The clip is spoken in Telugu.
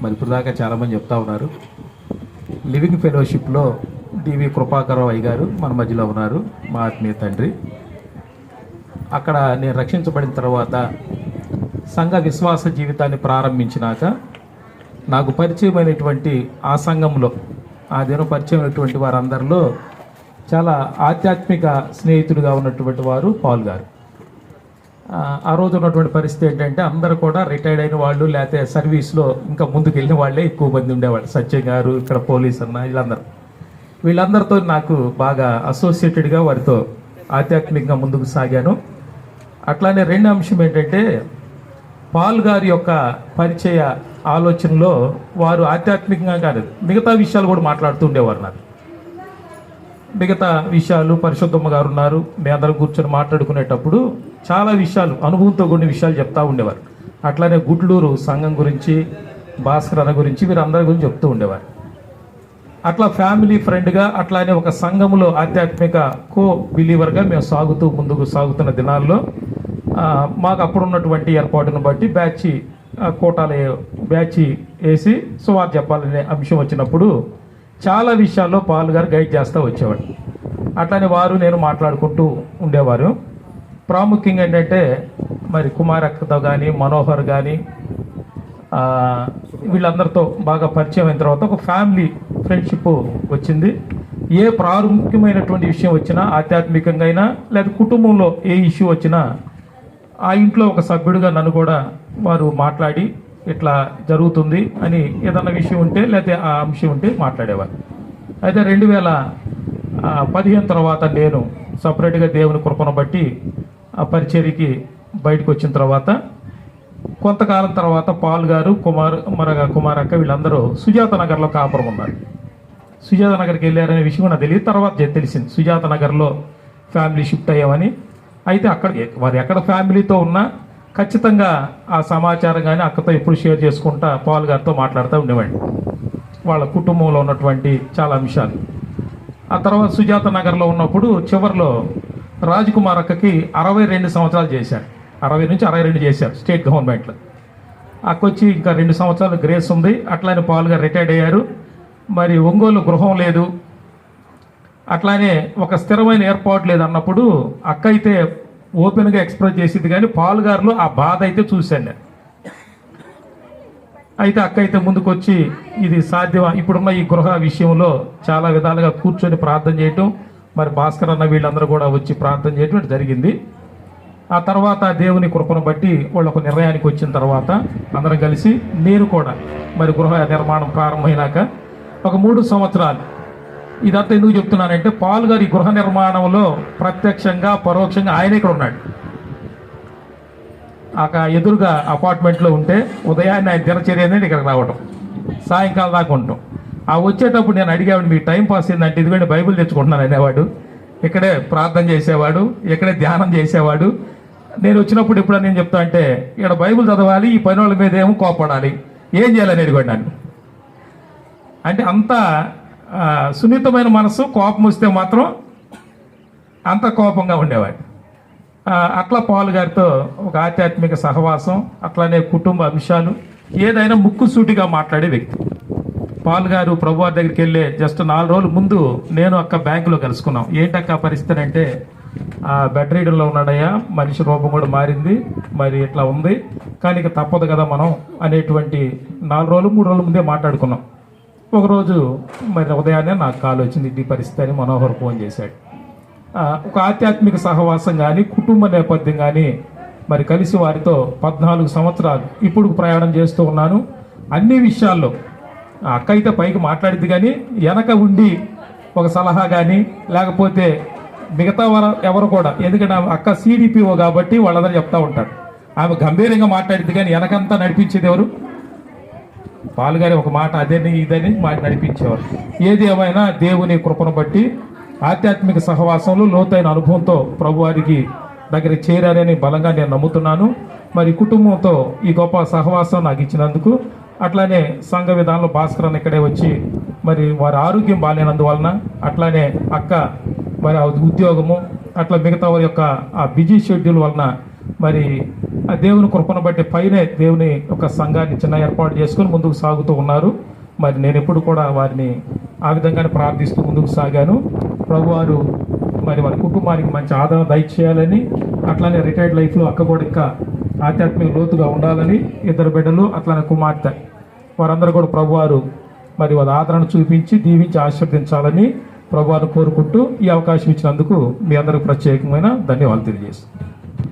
మరి ఇప్పుడు దాకా చాలామంది చెప్తా ఉన్నారు. లివింగ్ ఫెలోషిప్లో డివి కృపాకరరావు అయ్య గారు మన మధ్యలో ఉన్నారు, మా ఆత్మీయ తండ్రి. అక్కడ నేను రక్షించబడిన తర్వాత సంఘ విశ్వాస జీవితాన్ని ప్రారంభించినాక నాకు పరిచయమైనటువంటి ఆ సంఘంలో ఆ దినం పరిచయమైనటువంటి వారందరిలో చాలా ఆధ్యాత్మిక స్నేహితులుగా ఉన్నటువంటి వారు పాల్ గారు. ఆ రోజు ఉన్నటువంటి పరిస్థితి ఏంటంటే అందరూ కూడా రిటైర్డ్ అయిన వాళ్ళు, లేకపోతే సర్వీస్లో ఇంకా ముందుకు వెళ్ళిన వాళ్ళే ఎక్కువ మంది ఉండేవాళ్ళు. సత్య గారు, ఇక్కడ పోలీస్ అన్న, వీళ్ళందరితో నాకు బాగా అసోసియేటెడ్గా వారితో ఆధ్యాత్మికంగా ముందుకు సాగాను. అట్లానే రెండో అంశం ఏంటంటే పాల్ గారి యొక్క పరిచయ ఆలోచనలో వారు ఆధ్యాత్మికంగా కాదు మిగతా విషయాలు కూడా మాట్లాడుతూ ఉండేవారు. నాకు మిగతా విషయాలు పరిశుద్ధమ్మ గారు ఉన్నారు, మీ అందరం కూర్చొని మాట్లాడుకునేటప్పుడు చాలా విషయాలు అనుభవంతో కొన్ని విషయాలు చెప్తూ ఉండేవారు. అట్లానే గుడ్లూరు సంఘం గురించి, భాస్కర్ అన్న గురించి, వీరందరి గురించి చెప్తూ ఉండేవారు. అట్లా ఫ్యామిలీ ఫ్రెండ్గా అట్లానే ఒక సంఘంలో ఆధ్యాత్మిక కో బిలీవర్గా మేము ముందుకు సాగుతున్న దినాల్లో మాకు అప్పుడు ఉన్నటువంటి ఏర్పాటును బట్టి కోటాల బ్యాచ్ వేసి సువార్త చెప్పాలనే అంశం వచ్చినప్పుడు చాలా విషయాల్లో పాల్ గారు గైడ్ చేస్తూ వచ్చేవాడు. అట్లానే వారు నేను మాట్లాడుకుంటూ ఉండేవారు. ప్రాముఖ్యంగా ఏంటంటే మరి కుమారక్కతో కానీ, మనోహర్ కానీ వీళ్ళందరితో బాగా పరిచయం అయిన తర్వాత ఒక ఫ్యామిలీ ఫ్రెండ్షిప్ వచ్చింది. ఏ ప్రాముఖ్యమైనటువంటి విషయం వచ్చినా, ఆధ్యాత్మికంగా అయినా లేదా కుటుంబంలో ఏ ఇష్యూ వచ్చినా ఆ ఇంట్లో ఒక సభ్యుడిగా నన్ను కూడా వారు మాట్లాడి ఇట్లా జరుగుతుంది అని ఏదన్నా విషయం ఉంటే లేకపోతే ఆ అంశం ఉంటే మాట్లాడేవారు. అయితే 2015 తర్వాత నేను సపరేట్గా దేవుని కృపను బట్టి ఆ పరిచర్యకి బయటకు వచ్చిన తర్వాత కొంతకాలం తర్వాత పాల్ గారు, కుమారక్క వీళ్ళందరూ సుజాత నగర్లో కాపురం ఉన్నారు. సుజాత నగర్కి వెళ్ళారనే విషయం నాకు తెలియదు, తర్వాత తెలిసింది సుజాత నగర్లో ఫ్యామిలీ షిఫ్ట్ అయ్యామని. అయితే అక్కడ వారు ఎక్కడ ఫ్యామిలీతో ఉన్నా ఖచ్చితంగా ఆ సమాచారం కానీ అక్కతో ఎప్పుడు షేర్ చేసుకుంటా పాల్ గారితో మాట్లాడుతూ ఉండేవాడిని, వాళ్ళ కుటుంబంలో ఉన్నటువంటి చాలా అంశాలు. ఆ తర్వాత సుజాత నగర్లో ఉన్నప్పుడు చివరిలో రాజ్కుమార్ అక్కకి 62 సంవత్సరాలు చేశారు, 60 నుంచి 62 చేశారు స్టేట్ గవర్నమెంట్లో. అక్కొచ్చి ఇంకా 2 సంవత్సరాలు గ్రేస్ ఉంది. అట్లానే పాల్ గారు రిటైర్డ్ అయ్యారు. మరి ఒంగోలు గృహం లేదు, అట్లానే ఒక స్థిరమైన ఏర్పాటు లేదు అన్నప్పుడు అక్క అయితే ఓపెన్గా ఎక్స్ప్రెస్ చేసింది, కానీ పాల్ గారిలో ఆ బాధ అయితే చూశాను నేను. అయితే అక్క అయితే ముందుకొచ్చి ఇది సాధ్యమా, ఇప్పుడున్న ఈ గృహ విషయంలో చాలా విధాలుగా కూర్చొని ప్రార్థన చేయటం, మరి భాస్కర్ అన్న వీళ్ళందరూ కూడా వచ్చి ప్రార్థన చేయటం జరిగింది. ఆ తర్వాత దేవుని కృపను బట్టి వాళ్ళు ఒక నిర్ణయానికి వచ్చిన తర్వాత అందరం కలిసి నేను కూడా మరి గృహ నిర్మాణం ప్రారంభమైనాక ఒక 3 సంవత్సరాలు. ఇదంతా ఎందుకు చెప్తున్నానంటే పాల్ గారు ఈ గృహ నిర్మాణంలో ప్రత్యక్షంగా పరోక్షంగా ఆయన ఇక్కడ ఉన్నాడు. ఎదురుగా అపార్ట్మెంట్లో ఉంటే ఉదయాన్నే ఆయన దినచర్య అనేది ఇక్కడికి రావటం, సాయంకాలం దాకా ఉంటాం. వచ్చేటప్పుడు నేను అడిగేవాడు మీకు టైం పాస్ ఏంటంటే ఇదిగోండి బైబిల్ తెచ్చుకుంటున్నాను అనేవాడు. ఇక్కడే ప్రార్థన చేసేవాడు, ఇక్కడే ధ్యానం చేసేవాడు. నేను వచ్చినప్పుడు ఇప్పుడు నేను చెప్తా అంటే ఇక్కడ బైబిల్ చదవాలి, ఈ పని వాళ్ళ మీద ఏమో కోపడాలి, ఏం చేయాలని అడిగాడు నన్ను. అంటే అంత సున్నితమైన మనసు, కోపం వస్తే మాత్రం అంత కోపంగా ఉండేవాడు. అట్లా పాల్ గారితో ఒక ఆధ్యాత్మిక సహవాసం, అట్లానే కుటుంబ అంశాలు ఏదైనా ముక్కుసూటిగా మాట్లాడే వ్యక్తి. పాల్ గారు ప్రభువారి దగ్గరికి వెళ్ళే జస్ట్ 4 రోజుల ముందు నేను అక్క బ్యాంకులో కలుసుకున్నాం. ఏంటక్క పరిస్థితి అంటే బెడ్ రీడర్లో ఉన్నాడయ్యా, మనిషి రూపం కూడా మారింది, మరి ఇట్లా ఉంది, కానీ ఇక తప్పదు కదా మనం అనేటువంటి 4 రోజులు 3 రోజుల ముందే మాట్లాడుకున్నాం. ఒకరోజు మరి ఉదయాన్నే నాకు కాల్ వచ్చింది, ఈ పరిస్థితి అని మనోహర్ ఫోన్ చేశాడు. ఒక ఆధ్యాత్మిక సహవాసం కానీ కుటుంబ నేపథ్యం కానీ మరి కలిసి వారితో 14 సంవత్సరాలు ఇప్పుడు ప్రయాణం చేస్తూ ఉన్నాను. అన్ని విషయాల్లో అక్క అయితే పైకి మాట్లాడిద్ది, కానీ వెనక ఉండి ఒక సలహా కానీ లేకపోతే మిగతా ఎవరు కూడా, ఎందుకంటే అక్క సిడిపిఓ కాబట్టి వాళ్ళందరూ చెప్తా ఉంటారు. ఆమె గంభీరంగా మాట్లాడిద్ది, కానీ వెనకంతా నడిపించేది ఎవరు? పాల్ గారి ఒక మాట అదని ఇదని మాకు నడిపించేవారు. ఏది ఏమైనా దేవుని కృపను బట్టి ఆధ్యాత్మిక సహవాసంలో లోతైన అనుభవంతో ప్రభువారికి దగ్గర చేరాలని బలంగా నేను నమ్ముతున్నాను. మరి కుటుంబంతో ఈ గొప్ప సహవాసం నాకు ఇచ్చినందుకు, అట్లానే సంఘ విధానంలో భాస్కర్ అన్న ఇక్కడే వచ్చి మరి వారి ఆరోగ్యం బాగాలేనందువలన, అట్లానే అక్క మరి ఉద్యోగము, అట్లా మిగతా వారి యొక్క ఆ బిజీ షెడ్యూల్ వలన మరి ఆ దేవుని కృపను బట్టి పైనే దేవుని ఒక సంఘాన్ని చిన్న ఏర్పాటు చేసుకొని ముందుకు సాగుతూ ఉన్నారు. మరి నేను ఎప్పుడు కూడా వారిని ఆ విధంగానే ప్రార్థిస్తూ ముందుకు సాగాను. ప్రభువారు మరి వారి కుటుంబానికి మంచి ఆదరణ దయచేయాలని, అట్లానే రిటైర్డ్ లైఫ్లో అక్క కూడా ఇంకా ఆధ్యాత్మిక లోతుగా ఉండాలని, 2 బిడ్డలు అట్లానే కుమార్తె వారందరూ కూడా ప్రభువారు మరి వారి ఆదరణ చూపించి దీవించి ఆశీర్వదించాలని ప్రభువారు కోరుకుంటూ ఈ అవకాశం ఇచ్చినందుకు మీ అందరికీ ప్రత్యేకమైన ధన్యవాదాలు తెలియజేస్తున్నాను.